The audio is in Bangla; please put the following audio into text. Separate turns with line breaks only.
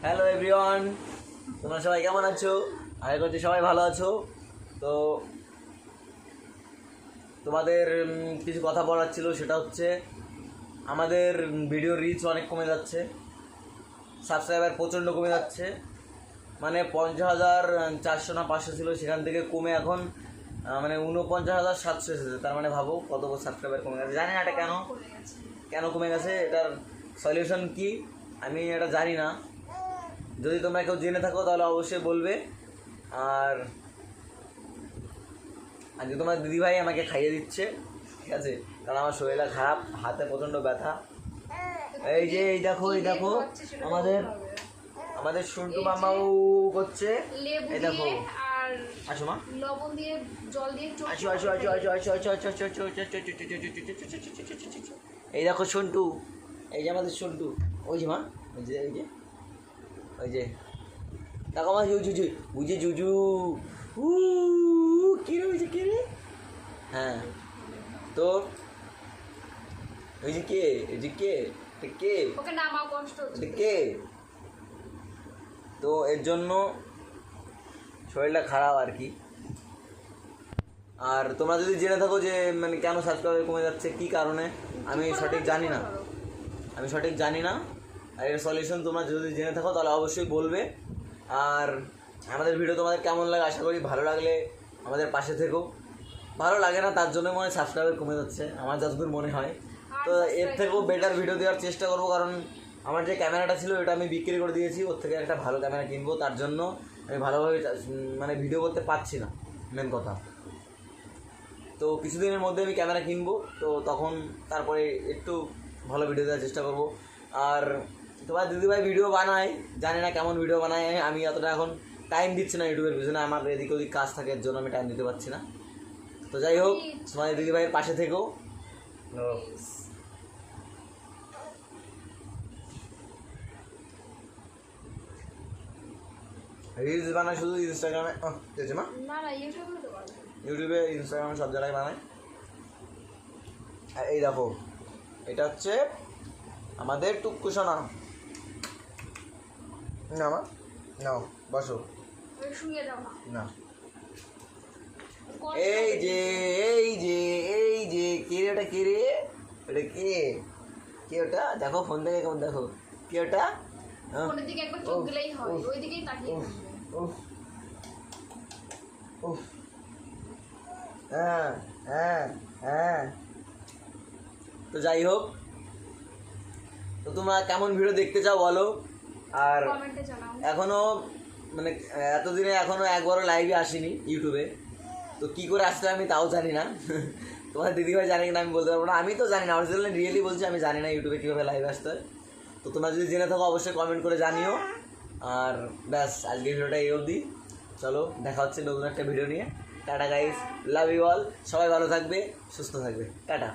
হ্যালো এভরিওয়ান, তোমরা সবাই কেমন আছো? আশা করছি সবাই ভালো আছো। তো তোমাদের কিছু কথা বলার ছিল, সেটা হচ্ছে আমাদের ভিডিও রিচ অনেক কমে যাচ্ছে, সাবস্ক্রাইবার প্রচণ্ড কমে যাচ্ছে। মানে 50,400 না 500 ছিল, সেখান থেকে কমে এখন মানে 49,700 এসেছে। তার মানে ভাবো কত সাবস্ক্রাইবার কমে গেছে। জানি না এটা কেন কমে গেছে, এটার সলিউশন কি আমি এটা জানি না। যদি তোমরা কেউ জেনে থাকো তাহলে অবশ্যই বলবে। আর আজকে তোমার দিদিভাই আমাকে খাইয়ে দিচ্ছে, ঠিক আছে, কারণ আমার শরীরটা খারাপ, হাতে প্রচণ্ড ব্যথা। এই যে এই দেখো আমাদের সন্টু মামাও করছে। এই দেখো, আসো মা,
লবণ দিয়ে জল দিয়ে
আসো আসো আসো আসো আসো আসো আসো আসো আসো আসো। এই দেখো সন্টু, এই যে আমাদের সন্টু, ওই যে মা, ওই যে ওই যে ওই যে দেখো মা, জুজু বুঝে জুজু কে রে, কে রে? হ্যাঁ, তো ওই যে কে, এই যে কে কে
ওকে নামাও, কষ্ট হচ্ছে
কে? তো এর জন্য শরীরটা খারাপ আর কি। আর তোমরা যদি জেনে থাকো যে মানে কেন সাবস্ক্রাইবার কমে যাচ্ছে, কী কারণে, আমি সঠিক জানি না। আর এর সলিউশন তোমরা যদি জেনে থাকো তাহলে অবশ্যই বলবে। আর আমাদের ভিডিও তোমাদের কেমন লাগে, আশা করি ভালো লাগলে আমাদের পাশে থেকো। ভালো লাগে না তার জন্য মনে হয় সাবস্ক্রাইবার কমে যাচ্ছে, আমার যতদূর মনে হয়। তো এর থেকেও বেটার ভিডিও দেওয়ার চেষ্টা করবো, কারণ আমার যে ক্যামেরাটা ছিল ওটা আমি বিক্রি করে দিয়েছি, ওর থেকে একটা ভালো ক্যামেরা কিনবো। তার জন্য আমি ভালোভাবে মানে ভিডিও করতে পারছি না, মেন কথা। তো কিছুদিনের মধ্যে আমি ক্যামেরা কিনবো, তো তখন তারপরে একটু ভালো ভিডিও দেওয়ার চেষ্টা করবো। আর তোমার দিদিভাই ভিডিও বানায়, জানি না কেমন ভিডিও বানায়, আমি অতটা এখন টাইম দিচ্ছি না ইউটিউবের পিছনে, আমার এদিক ওদিক কাজ থাকে, এর জন্য আমি টাইম দিতে পারছি না। তো যাই হোক, তোমার দিদিভাইয়ের পাশে থেকেও। রিলস বানায় শুধু ইনস্টাগ্রামে, মা ইউটিউবে ইনস্টাগ্রামে সব জায়গায় বানায়। আর এই দেখো, এটা হচ্ছে আমাদের টুক্কু সোনা। না মা, নাও বসো না। এই যে কে রে, ওটা কে রে, ওটা কে ওটা? দেখো ফোন থেকে কেমন, দেখো কে ওটা?
ফোনের দিকে একবার চোখ দিলেই হয়, ওই দিকেই তাকিয়ে
হ্যাঁ। তো যাই হোক, তো তোমরা কেমন ভিডিও দেখতে চাও বলো। আর
কমেন্টে জানাও।
এখনও মানে এতদিনে এখনও একবারও লাইভে আসিনি ইউটিউবে, তো কী করে আসতে আমি তাও জানি না। তোমার দিদিভাই জানে কিনা আমি বলতে পারবো না, আমি তো জানি না, অরিজিনালি রিয়েলি বলছি, আমি জানি না ইউটিউবে কীভাবে লাইভে আসতে হয়। তো তোমরা যদি জেনে থাকো অবশ্যই কমেন্ট করে জানিও। আর ব্যাস, আজকের ভিডিওটা এই অবধি। চলো, দেখা হচ্ছে নতুন একটা ভিডিও নিয়ে। Tata guys, love you all, সবাই ভালো থাকবে, সুস্থ থাকবে, টাটা।